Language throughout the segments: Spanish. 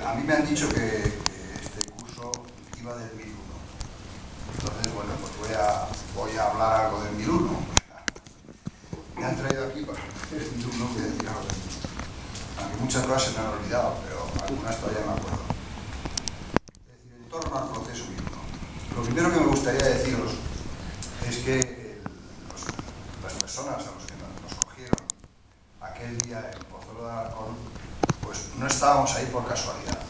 A mí me han dicho que este curso iba del 1001. Entonces, bueno, pues voy a hablar algo del 1001. Me han traído aquí para el 1001, voy a decir algo del 1001. Aunque muchas cosas se me han olvidado, pero algunas todavía me acuerdo. Es decir, en torno al proceso 1001. Lo primero que me gustaría deciros es que las personas a los que nos cogieron aquel día en Pozuelo de Alarcón, pues no estábamos ahí por casualidad.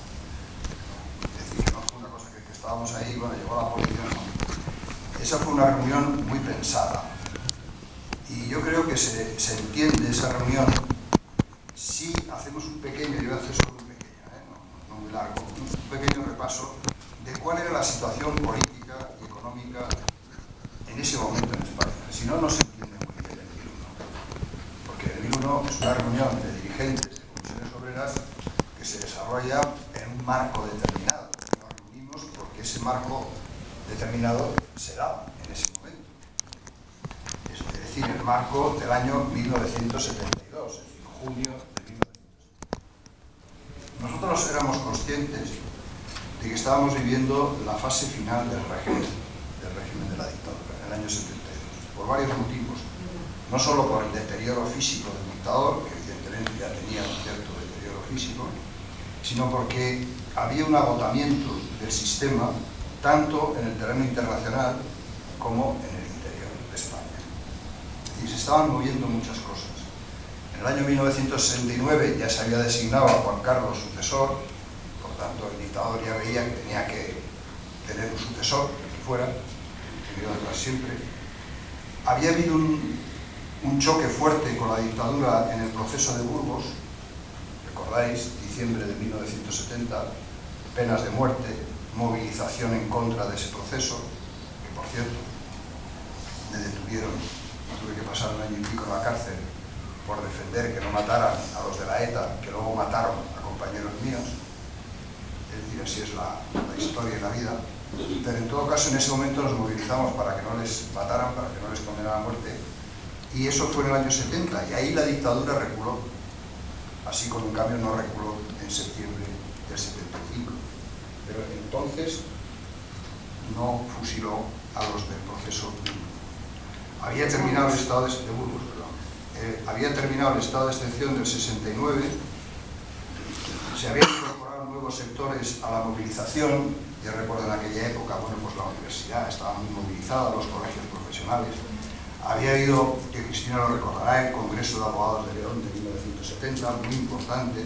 Es decir, que no fue una cosa que estábamos ahí, bueno, llegó la policía, no. Esa fue una reunión muy pensada. Y yo creo que se entiende esa reunión si hacemos un pequeño, yo voy a hacer solo un pequeño, no muy largo, un pequeño repaso de cuál era la situación política y económica en ese momento en España. Si no, no se entiende muy bien el 1001. Porque el 1001 es una reunión de dirigentes de comisiones obreras que se desarrolla en un marco determinado. Nos reunimos porque ese marco determinado se da en ese momento. Es decir, el marco del año 1972, es decir, junio de 1972. Nosotros éramos conscientes de que estábamos viviendo la fase final del régimen de la dictadura, en el año 72, por varios motivos. No solo por el deterioro físico del dictador, que evidentemente ya tenía un cierto deterioro físico, sino porque había un agotamiento del sistema tanto en el terreno internacional como en el interior de España. Y se estaban moviendo muchas cosas. En el año 1969 ya se había designado a Juan Carlos sucesor, por tanto el dictador ya veía que tenía que tener un sucesor, que fuera, que iba a durar siempre. Había habido un choque fuerte con la dictadura en el proceso de Burgos, recordáis, diciembre de 1970, penas de muerte, movilización en contra de ese proceso, que por cierto, me detuvieron, tuve que pasar un año y pico en la cárcel por defender que no mataran a los de la ETA, que luego mataron a compañeros míos. Es decir, así es la historia y la vida. Pero en todo caso, en ese momento nos movilizamos para que no les mataran, para que no les condenaran a muerte. Y eso fue en el año 70, y ahí la dictadura reculó. Así como en cambio no reculó en septiembre del 75. Pero entonces no fusiló a los del proceso Burgos. Había terminado el estado de Burgos, había terminado el estado de excepción del 69, se habían incorporado nuevos sectores a la movilización. Yo recuerdo en aquella época, bueno, pues la universidad estaba muy movilizada, los colegios profesionales. Había habido, que Cristina lo recordará, el Congreso de Abogados de León de 1970, muy importante.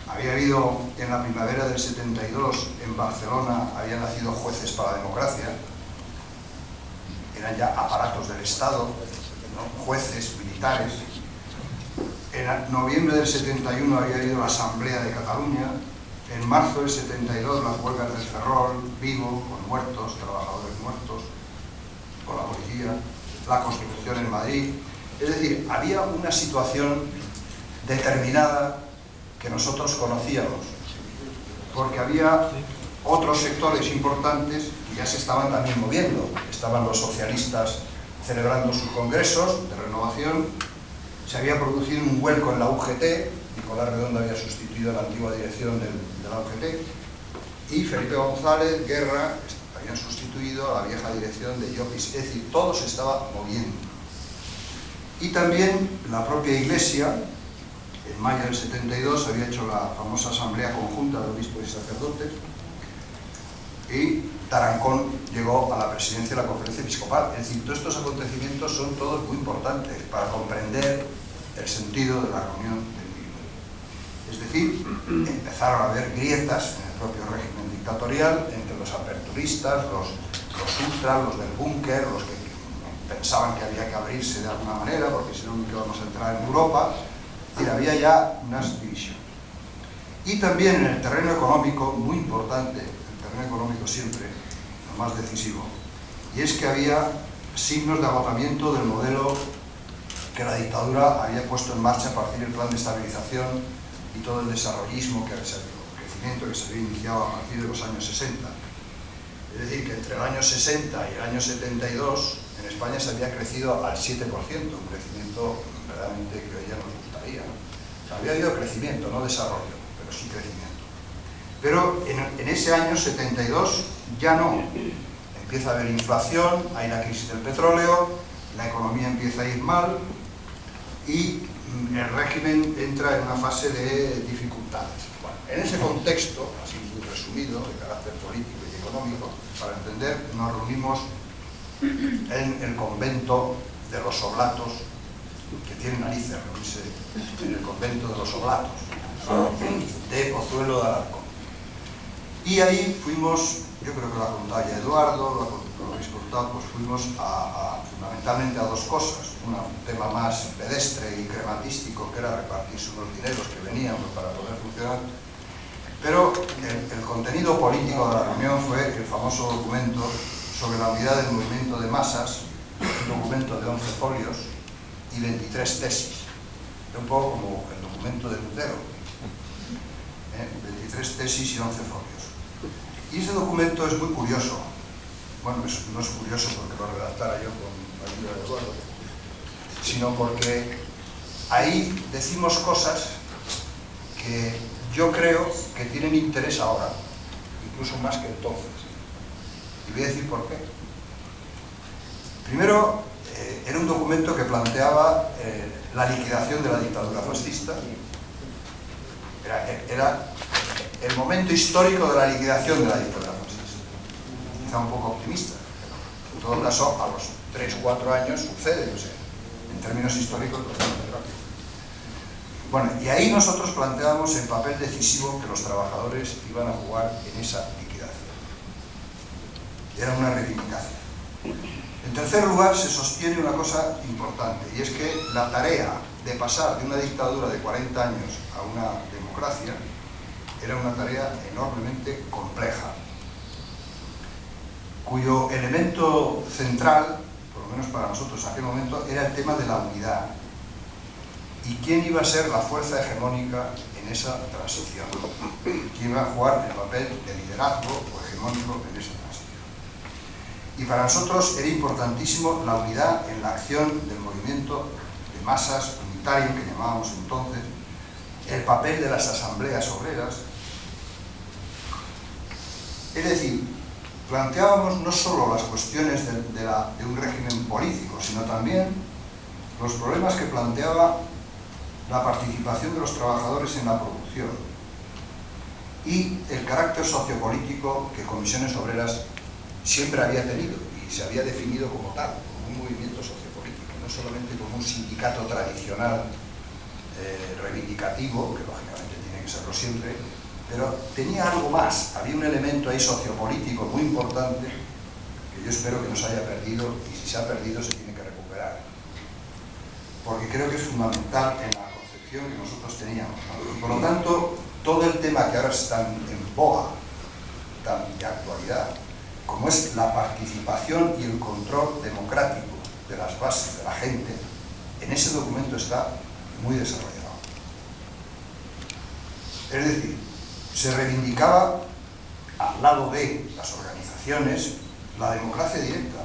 Había habido, en la primavera del 72, en Barcelona, habían nacido jueces para la democracia. Eran ya aparatos del Estado, ¿no? Jueces, militares. En noviembre del 71 había habido la Asamblea de Cataluña. En marzo del 72 las huelgas del Ferrol, Vigo, con muertos, trabajadores muertos, con la policía, la Constitución en Madrid. Es decir, había una situación determinada que nosotros conocíamos, porque había otros sectores importantes que ya se estaban también moviendo. Estaban los socialistas celebrando sus congresos de renovación, se había producido un vuelco en la UGT, Nicolás Redondo había sustituido a la antigua dirección de la UGT, y Felipe González, Guerra, habían sustituido a la vieja dirección de Llopis. Es decir, todo se estaba moviendo. Y también la propia Iglesia, en mayo del 72, había hecho la famosa Asamblea Conjunta de Obispos y Sacerdotes, y Tarancón llegó a la presidencia de la Conferencia Episcopal. Es decir, todos estos acontecimientos son todos muy importantes para comprender el sentido de la reunión del 1001. Es decir, empezaron a haber grietas en el propio régimen dictatorial entre los aperturistas, los ultras, los del búnker, los que pensaban que había que abrirse de alguna manera porque si no, nunca íbamos a entrar en Europa. Es decir, había ya unas divisiones. Y también en el terreno económico, muy importante, el terreno económico siempre lo más decisivo, y es que había signos de agotamiento del modelo que la dictadura había puesto en marcha a partir del plan de estabilización y todo el desarrollismo, el crecimiento que se había iniciado a partir de los años 60. Es decir, que entre el año 60 y el año 72 en España se había crecido al 7%, un crecimiento verdaderamente que hoy ya nos gustaría, ¿no? O sea, había habido crecimiento, no desarrollo, pero sí crecimiento. Pero en ese año 72 ya no. Empieza a haber inflación, hay la crisis del petróleo, la economía empieza a ir mal y el régimen entra en una fase de dificultades. Bueno, en ese contexto, así muy resumido, de carácter político y económico, para entender, nos reunimos en el convento de los Oblatos, que tiene narices reunirse en el convento de los Oblatos, de Pozuelo de Alarcón. Y ahí fuimos, yo creo que lo ha contado ya Eduardo, lo habéis contado, pues fuimos fundamentalmente a dos cosas. Un tema más pedestre y crematístico, que era repartirse unos dineros que venían para poder funcionar. Pero el contenido político de la reunión fue el famoso documento sobre la unidad del movimiento de masas, un documento de 11 folios y 23 tesis. Un poco como el documento de Lutero, 23 tesis y 11 folios. Y ese documento es muy curioso. Bueno, no es curioso porque lo redactara yo con la ayuda de Eduardo, sino porque ahí decimos cosas que yo creo que tienen interés ahora, incluso más que entonces. Y voy a decir por qué. Primero, era un documento que planteaba la liquidación de la dictadura fascista. Era el momento histórico de la liquidación de la dictadura fascista. Quizá un poco optimista, pero en todo caso, a los 3-4 años sucede, o sea, en términos históricos, bastante rápido. Bueno, y ahí nosotros planteábamos el papel decisivo que los trabajadores iban a jugar en esa liquidación. Era una reivindicación. En tercer lugar, se sostiene una cosa importante, y es que la tarea de pasar de una dictadura de 40 años a una democracia era una tarea enormemente compleja, cuyo elemento central, por lo menos para nosotros en aquel momento, era el tema de la unidad. ¿Y quién iba a ser la fuerza hegemónica en esa transición? ¿Quién iba a jugar el papel de liderazgo o hegemónico en esa transición? Y para nosotros era importantísimo la unidad en la acción del movimiento de masas unitario, que llamábamos entonces, el papel de las asambleas obreras. Es decir, planteábamos no solo las cuestiones de un régimen político, sino también los problemas que planteaba la participación de los trabajadores en la producción y el carácter sociopolítico que Comisiones Obreras siempre había tenido y se había definido como tal, como un movimiento sociopolítico, no solamente como un sindicato tradicional reivindicativo, que lógicamente tiene que serlo siempre, pero tenía algo más, había un elemento ahí sociopolítico muy importante que yo espero que no se haya perdido, y si se ha perdido se tiene que recuperar, porque creo que es fundamental en la concepción que nosotros teníamos, ¿no? Y por lo tanto, todo el tema que ahora está en boga, tan de actualidad, como es la participación y el control democrático de las bases de la gente, en ese documento está muy desarrollado. Es decir, se reivindicaba al lado de las organizaciones la democracia directa.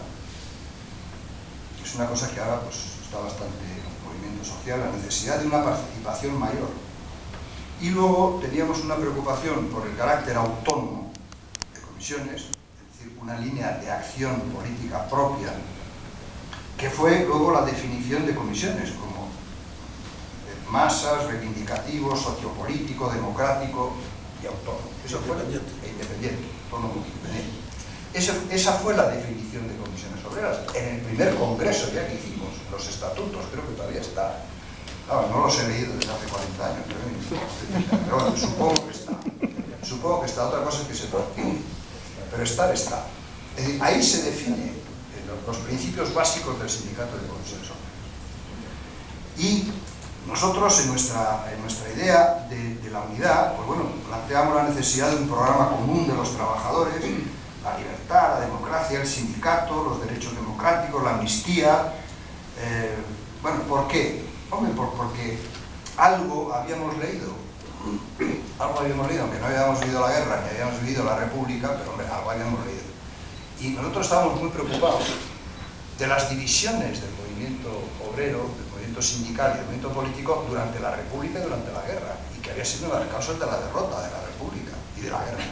Es una cosa que ahora pues, está bastante en el movimiento social, la necesidad de una participación mayor. Y luego teníamos una preocupación por el carácter autónomo de comisiones, es decir, una línea de acción política propia, que fue luego la definición de comisiones como masas, reivindicativo, sociopolítico, democrático y autónomo. Eso fue independiente, autónomo, independiente. Esa fue la definición de Comisiones Obreras en el primer congreso ya que hicimos, los estatutos, creo que todavía está. Claro, no los he leído desde hace 40 años, pero bueno, supongo que está. Supongo que está, otra cosa es que se practique, pero estar está. Es decir, ahí se definen los principios básicos del sindicato de Comisiones Obreras. Y nosotros, en nuestra idea de la unidad, pues bueno, planteamos la necesidad de un programa común de los trabajadores, la libertad, la democracia, el sindicato, los derechos democráticos, la amnistía. Bueno, ¿por qué? Hombre, porque algo habíamos leído, aunque no habíamos vivido la guerra, ni habíamos vivido la república, pero hombre, algo habíamos leído. Y nosotros estábamos muy preocupados de las divisiones del movimiento obrero, del movimiento sindical y del movimiento político durante la república y durante la guerra, y que había sido una de las causas de la derrota de la república y y de la guerra.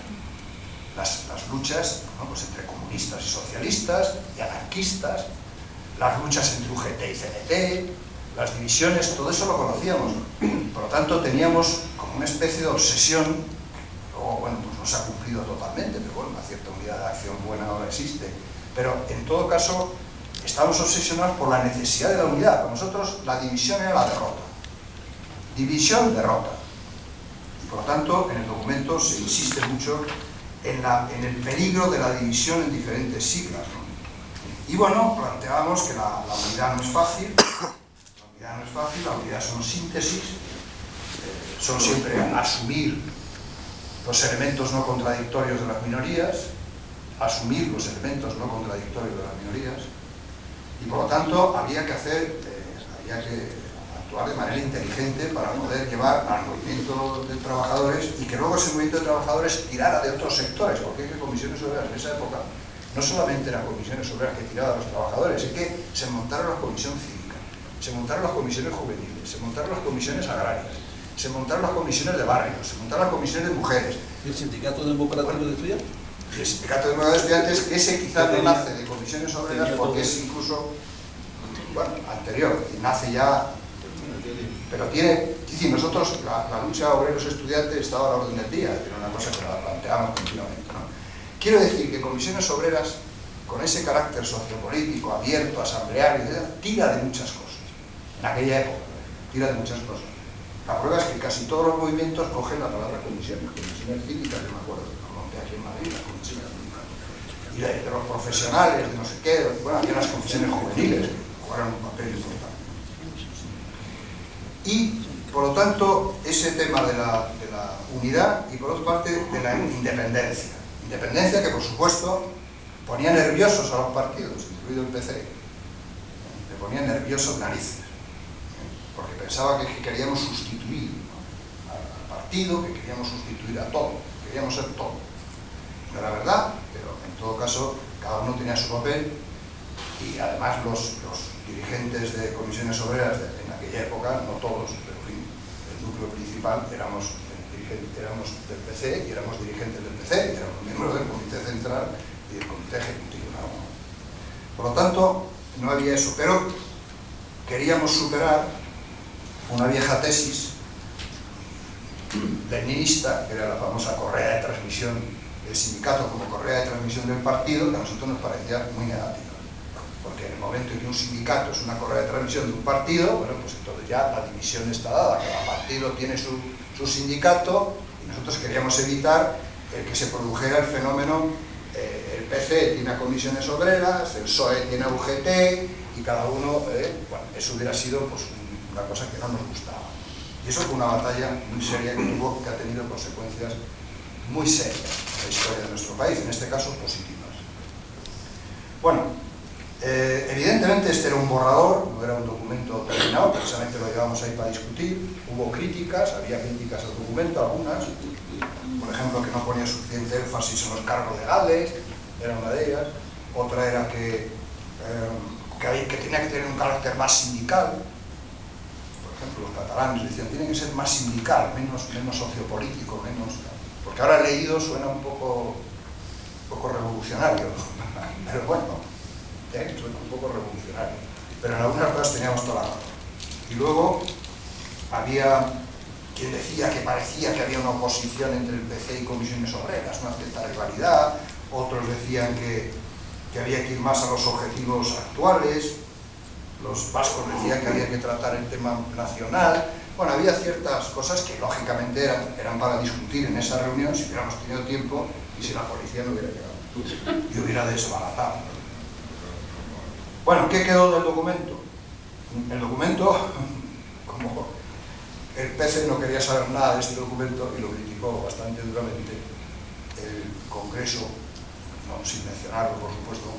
Las luchas, ¿no?, pues entre comunistas y socialistas y anarquistas, las luchas entre UGT y CNT, las divisiones, todo eso lo conocíamos. Por lo tanto, teníamos como una especie de obsesión, que luego, bueno, pues no se ha cumplido totalmente, pero bueno, una cierta unidad de acción buena ahora existe. Pero, en todo caso, estamos obsesionados por la necesidad de la unidad. Para nosotros, la división era la derrota. División, derrota. Y, por lo tanto, en el documento se insiste mucho en el peligro de la división en diferentes siglas, ¿no? Y bueno, planteábamos que la unidad no es fácil, la unidad son síntesis, son siempre asumir los elementos no contradictorios de las minorías, asumir los elementos no contradictorios de las minorías, y por lo tanto había que actuar de manera inteligente para poder llevar al movimiento de trabajadores y que luego ese movimiento de trabajadores tirara de otros sectores, porque es que Comisiones Obreras en esa época no solamente eran Comisiones Obreras que tiraban a los trabajadores, es que se montaron las comisiones cívicas, se montaron las comisiones juveniles, se montaron las comisiones agrarias, se montaron las comisiones de barrios, se montaron las comisiones de mujeres. ¿Y el sindicato democrático de estudiantes? Y el sindicato democrático de estudiantes, ese quizás no nace de Comisiones Obreras porque es incluso, bueno, anterior, y nace ya, pero tiene, es decir, nosotros, la lucha obreros-estudiantes estaba a la orden del día, era una cosa que la planteamos continuamente, ¿no? Quiero decir que Comisiones Obreras, con ese carácter sociopolítico, abierto, asambleario, tira de muchas cosas, en aquella época, tira de muchas cosas. La prueba es que casi todos los movimientos cogen la palabra comisiones cívicas, yo me acuerdo, lo monté aquí en Madrid, las comisiones cívicas, y de los profesionales, de no sé qué, bueno, había las comisiones juveniles, que jugaron un papel importante. Y, por lo tanto, ese tema de la unidad y, por otra parte, de la independencia. Independencia que, por supuesto, ponía nerviosos a los partidos, incluido el PC. Le ponía nerviosos narices, porque pensaba que queríamos sustituir, ¿no?, al partido, que queríamos sustituir a todo, queríamos ser todo. No era verdad, pero en todo caso, cada uno tenía su papel y, además, los dirigentes de Comisiones Obreras en aquella época, no todos, pero en fin, el núcleo principal éramos del PC y éramos dirigentes del PC y éramos miembros del Comité Central y del Comité Ejecutivo, ¿no? Por lo tanto, no había eso, pero queríamos superar una vieja tesis leninista, que era la famosa correa de transmisión del sindicato como correa de transmisión del partido, que a nosotros nos parecía muy negativa. Porque en el momento en que un sindicato es una correa de transmisión de un partido, bueno, pues entonces ya la división está dada, cada partido tiene su sindicato, y nosotros queríamos evitar que se produjera el fenómeno, el PC tiene a Comisiones Obreras, el PSOE tiene a UGT, y cada uno, bueno, eso hubiera sido pues una cosa que no nos gustaba. Y eso fue una batalla muy seria que ha tenido consecuencias muy serias en la historia de nuestro país, en este caso positivas. Bueno, evidentemente este era un borrador, no era un documento terminado, precisamente lo llevamos ahí para discutir. Hubo críticas, había críticas al documento, algunas, por ejemplo, que no ponía suficiente énfasis en los cargos legales, era una de ellas. Otra era que tenía que tener un carácter más sindical. Por ejemplo, los catalanes decían, tiene que ser más sindical, menos sociopolítico, menos... Porque ahora leído suena un poco revolucionario, pero bueno, suena un poco revolucionario. Pero en algunas cosas teníamos toda la razón. Y luego había quien decía que parecía que había una oposición entre el PC y Comisiones Obreras, una cierta rivalidad. Otros decían que había que ir más a los objetivos actuales. Los vascos decían que había que tratar el tema nacional. Bueno, había ciertas cosas que lógicamente eran para discutir en esa reunión si hubiéramos tenido tiempo y si la policía no hubiera llegado y hubiera desbaratado. Bueno, ¿qué quedó del documento? El documento, como el PC no quería saber nada de este documento y lo criticó bastante duramente, el Congreso, no, sin mencionarlo por supuesto,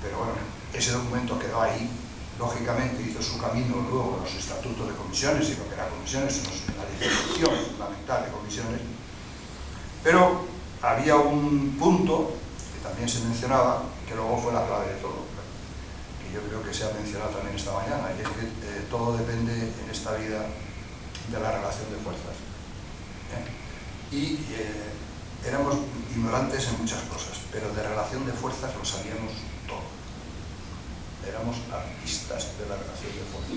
pero bueno, ese documento quedó ahí, lógicamente hizo su camino luego en los estatutos de comisiones y lo que eran comisiones, en la definición fundamental de comisiones, pero había un punto que también se mencionaba, que luego fue la clave de todo, que yo creo que se ha mencionado también esta mañana, y es que todo depende en esta vida de la relación de fuerzas. y éramos ignorantes en muchas cosas, pero de relación de fuerzas lo sabíamos todo. Éramos artistas de la relación de fuerzas.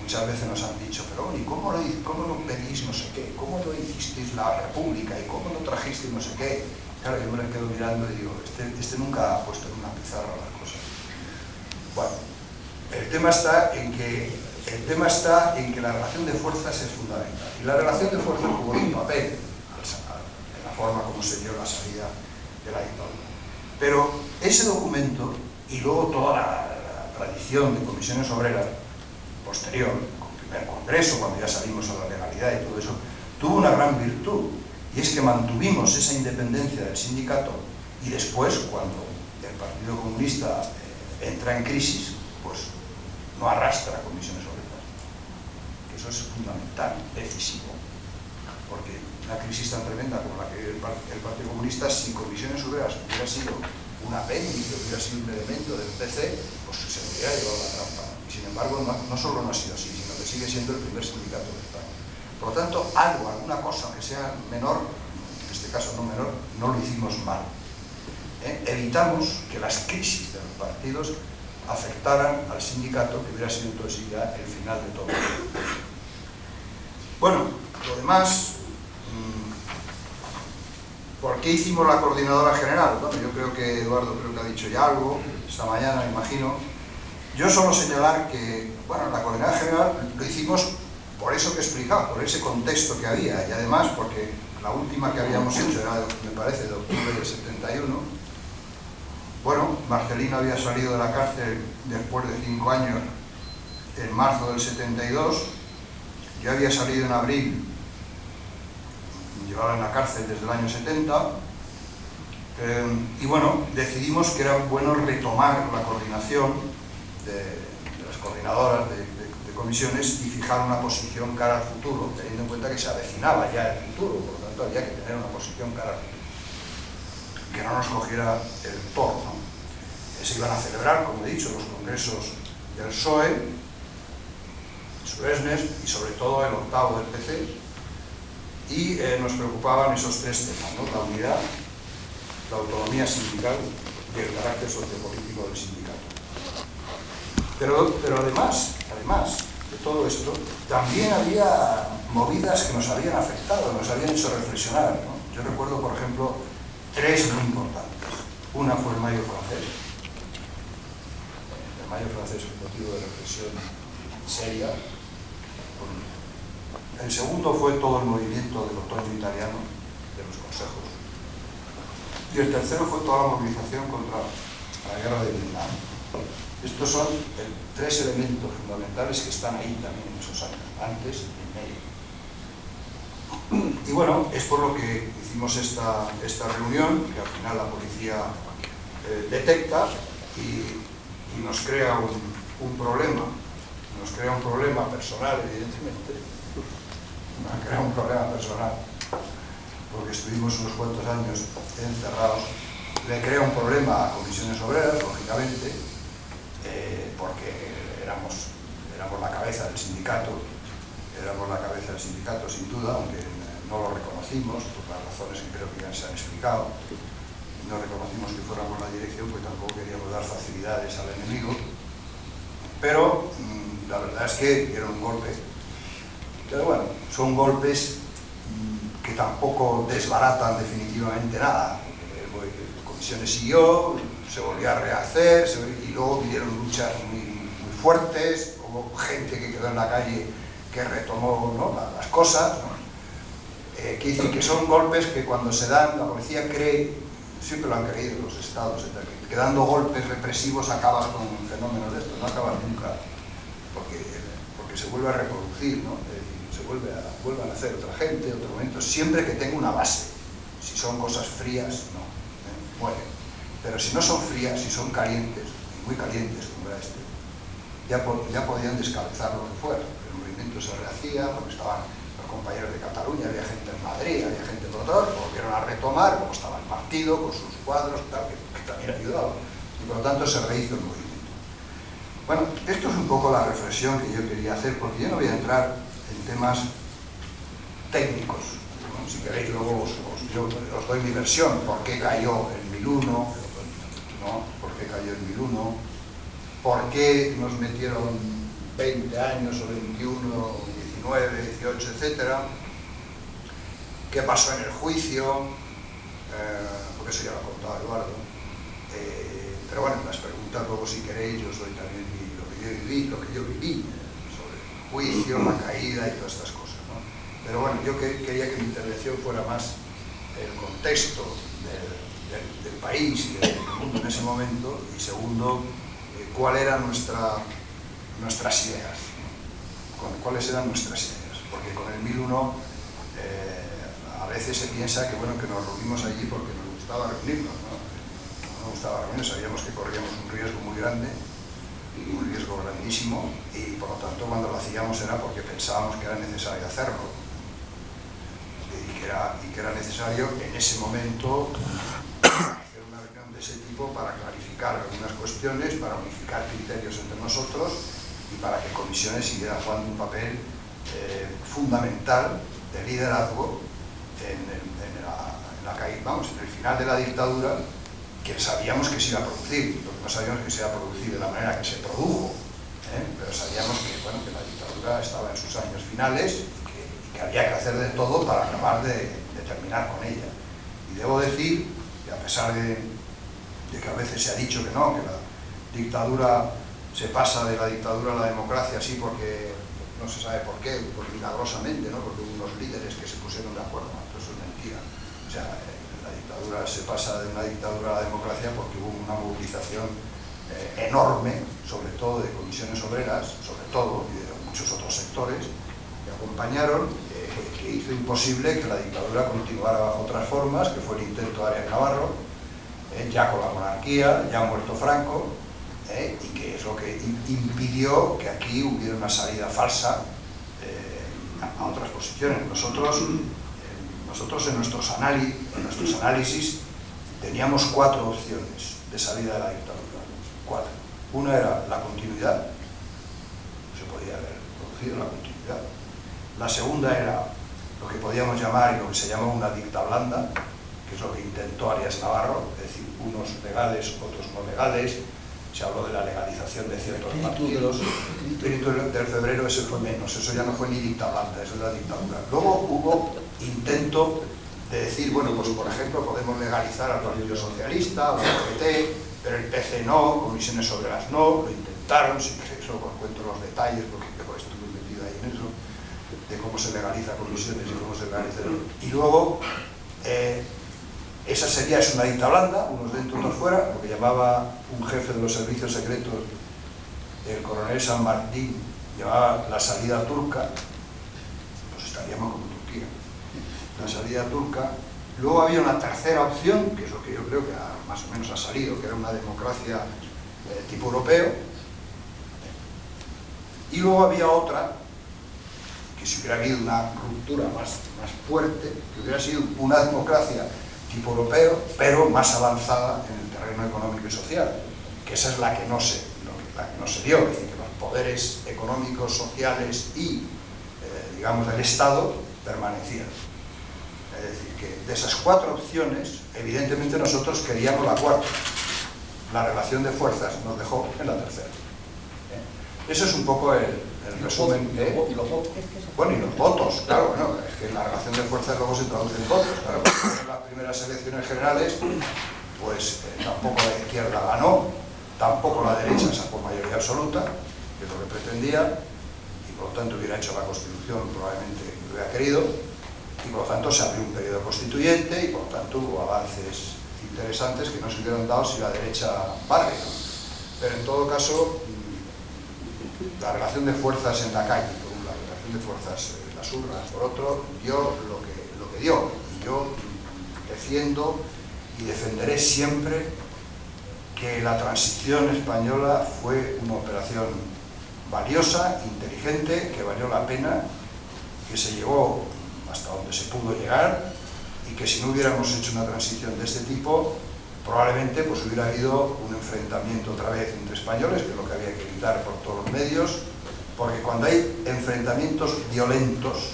Muchas veces nos han dicho, pero ¿y cómo no pedís no sé qué? ¿Cómo no hicisteis la República? ¿Y cómo no trajisteis no sé qué? Claro, yo me las quedo mirando y digo, este nunca ha puesto en una pizarra las cosas. Bueno, el tema está en que la relación de fuerzas es fundamental. Y la relación de fuerzas jugó un papel en la forma como se dio la salida de la dictadura. Pero ese documento, y luego toda la tradición de comisiones obreras posterior, con el primer congreso, cuando ya salimos a la legalidad y todo eso, tuvo una gran virtud, y es que mantuvimos esa independencia del sindicato, y después, cuando el Partido Comunista entra en crisis, pues no arrastra a comisiones obreras. Eso es fundamental, decisivo, porque una crisis tan tremenda como la que vive el Partido Comunista, si comisiones obreras hubiera sido un apéndice, hubiera sido un elemento del PC, pues se hubiera llevado la trampa. Y sin embargo, no solo no ha sido así, sino que sigue siendo el primer sindicato de España. Por lo tanto, alguna cosa que sea menor, en este caso no menor, no lo hicimos mal. Evitamos que las crisis de los partidos afectaran al sindicato, que hubiera sido entonces ya el final de todo. Bueno, lo demás, ¿por qué hicimos la coordinadora general? Bueno, yo creo que Eduardo ha dicho ya algo, esta mañana me imagino. Yo solo señalar que, bueno, la coordinadora general lo hicimos por eso que he explicado, por ese contexto que había, y además porque la última que habíamos hecho era, me parece, de octubre del 71. Bueno, Marcelino había salido de la cárcel después de 5 años, en marzo del 72, yo había salido en abril, llevaba en la cárcel desde el año 70, y bueno, decidimos que era bueno retomar la coordinación de las coordinadoras de comisiones y fijar una posición cara al futuro, teniendo en cuenta que se avecinaba ya el futuro, por lo tanto había que tener una posición cara al futuro, que no nos cogiera el toro, ¿no? Se iban a celebrar, como he dicho, los congresos del PSOE, Suresnes y sobre todo el octavo del PC, y nos preocupaban esos 3 temas, ¿no? La unidad, la autonomía sindical y el carácter sociopolítico del sindicato. Pero además de todo esto, también había movidas que nos habían afectado, nos habían hecho reflexionar, ¿no? Yo recuerdo, por ejemplo, 3 muy importantes. Una fue el Mayo francés. El Mayo francés es un motivo de reflexión seria. El segundo fue todo el movimiento del otoño italiano, de los consejos. Y el tercero fue toda la movilización contra la guerra de Vietnam. Estos son 3 elementos fundamentales que están ahí también en esos años, antes y en medio. Y bueno, es por lo que hicimos esta reunión, que al final la policía detecta y nos crea un problema. Nos crea un problema personal, evidentemente. Nos crea un problema personal, porque estuvimos unos cuantos años encerrados. Le crea un problema a comisiones obreras, lógicamente, porque éramos la cabeza del sindicato, sin duda, aunque no lo reconocimos por las razones que creo que ya se han explicado. No reconocimos que fuéramos la dirección, pues tampoco queríamos dar facilidades al enemigo, pero la verdad es que dieron un golpe. Pero bueno, son golpes que tampoco desbaratan definitivamente nada. La comisión siguió, se volvió a rehacer, y luego vinieron luchas muy fuertes, hubo gente que quedó en la calle que retomó, ¿no?, las cosas, ¿no? Que dicen que son golpes que cuando se dan, la policía cree, siempre lo han creído los estados, que dando golpes represivos acabas con fenómenos de estos, no acabas nunca, porque se vuelve a reproducir, ¿no? Se vuelve a nacer otra gente, otro momento, siempre que tenga una base. Si son cosas frías, no, mueren. Pero si no son frías, si son calientes, muy calientes como era este, ya podían descabezar lo que fuera. El movimiento se rehacía, porque estaban los compañeros de Cataluña, había gente en Madrid, había gente por otro lado, volvieron a retomar, como estaba el partido, con sus cuadros, tal, que también ayudaba. Y por lo tanto se rehizo el movimiento. Bueno, esto es un poco la reflexión que yo quería hacer, porque yo no voy a entrar en temas técnicos, ¿no? si queréis luego yo os doy mi versión, por qué cayó el 1001, ¿no? ¿Por qué cayó el 1001? ¿Por qué nos metieron 20 años o 21, 19, 18, etcétera? ¿Qué pasó en el juicio? Porque eso ya lo ha contado Eduardo. Pero bueno, las preguntas luego, si queréis, yo os doy también lo que yo viví sobre el juicio, la caída y todas estas cosas, ¿no? Pero bueno, yo quería que mi intervención fuera más el contexto del país y del mundo en ese momento, y segundo, cuáles eran nuestras ideas, ¿no? ¿Cuáles eran nuestras ideas? Porque con el 1001 a veces se piensa que, bueno, que nos reunimos allí porque nos gustaba reunirnos, ¿no? No nos gustaba reunirnos, sabíamos que corríamos un riesgo muy grande, un riesgo grandísimo, y por lo tanto cuando lo hacíamos era porque pensábamos que era necesario hacerlo, y que era necesario en ese momento hacer una reunión de ese tipo para clarificar algunas cuestiones, para unificar criterios entre nosotros y para que Comisiones siguiera jugando un papel fundamental de liderazgo en el final de la dictadura, que sabíamos que se iba a producir. Lo que no sabíamos que se iba a producir de la manera que se produjo, pero sabíamos que, bueno, que la dictadura estaba en sus años finales y que había que hacer de todo para acabar de terminar con ella. Y debo decir que, a pesar de que a veces se ha dicho que no, que la dictadura se pasa de la dictadura a la democracia así porque no se sabe por qué, pues milagrosamente, ¿no? Porque hubo unos líderes que se pusieron de acuerdo, ¿no? Eso es mentira. O sea, la dictadura se pasa de una dictadura a la democracia porque hubo una movilización enorme, sobre todo de comisiones obreras, sobre todo, y de muchos otros sectores que acompañaron, que hizo imposible que la dictadura continuara bajo otras formas, que fue el intento de Arias Navarro, ya con la monarquía, ya muerto Franco, y que es lo que impidió que aquí hubiera una salida falsa a otras posiciones. Nosotros en nuestros análisis teníamos 4 opciones de salida de la dictadura. 4. Una era la continuidad, se podía haber producido la continuidad. La segunda era lo que podíamos llamar y lo que se llama una dicta blanda, que es lo que intentó Arias Navarro, es decir, unos legales, otros no legales. Se habló de la legalización de ciertos partidos. El espíritu del febrero, ese fue menos, eso ya no fue ni dicta blanda, eso era dictadura. Luego hubo intento de decir, bueno, pues por ejemplo, podemos legalizar al Partido Socialista, o al PT, pero el PC no, comisiones obreras no, lo intentaron, si queréis luego os cuento los detalles, porque estuve metido ahí en eso, de cómo se legaliza comisiones y cómo se legaliza. Y luego, esa es una dicta blanda, unos dentro, otros fuera, lo que llamaba un jefe de los servicios secretos, el coronel San Martín, llamaba la salida turca. Pues estaríamos como Turquía, la salida turca. Luego había una tercera opción, que es lo que yo creo que más o menos ha salido, que era una democracia tipo europeo. Y luego había otra, que si hubiera habido una ruptura más fuerte, que hubiera sido una democracia tipo europeo, pero más avanzada en el terreno económico y social, que esa es la que no se dio, es decir, que los poderes económicos, sociales y, digamos, del Estado permanecían. Es decir, que de esas 4 opciones, evidentemente nosotros queríamos la cuarta. La relación de fuerzas nos dejó en la tercera. Eso es un poco el resumen. ¿Y los votos? Bueno, y los votos, claro, bueno, es que la relación de fuerzas luego se traduce en votos, claro, porque en las primeras elecciones generales, pues tampoco la izquierda ganó, tampoco la derecha sacó mayoría absoluta, que es lo que pretendía, y por lo tanto hubiera hecho la Constitución, probablemente lo hubiera querido, y por lo tanto se abrió un periodo constituyente, y por lo tanto hubo avances interesantes que no se hubieran dado si la derecha barre, ¿no? Pero en todo caso, la relación de fuerzas en la calle, por un lado, la relación de fuerzas en las urnas, por otro, dio lo que dio. Y yo defiendo y defenderé siempre que la transición española fue una operación valiosa, inteligente, que valió la pena, que se llevó hasta donde se pudo llegar, y que si no hubiéramos hecho una transición de este tipo, probablemente pues hubiera habido un enfrentamiento otra vez entre españoles, que es lo que había que evitar por todos los medios, porque cuando hay enfrentamientos violentos,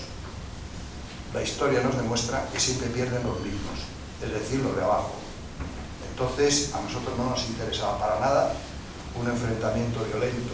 la historia nos demuestra que siempre pierden los mismos, es decir, los de abajo. Entonces, a nosotros no nos interesaba para nada un enfrentamiento violento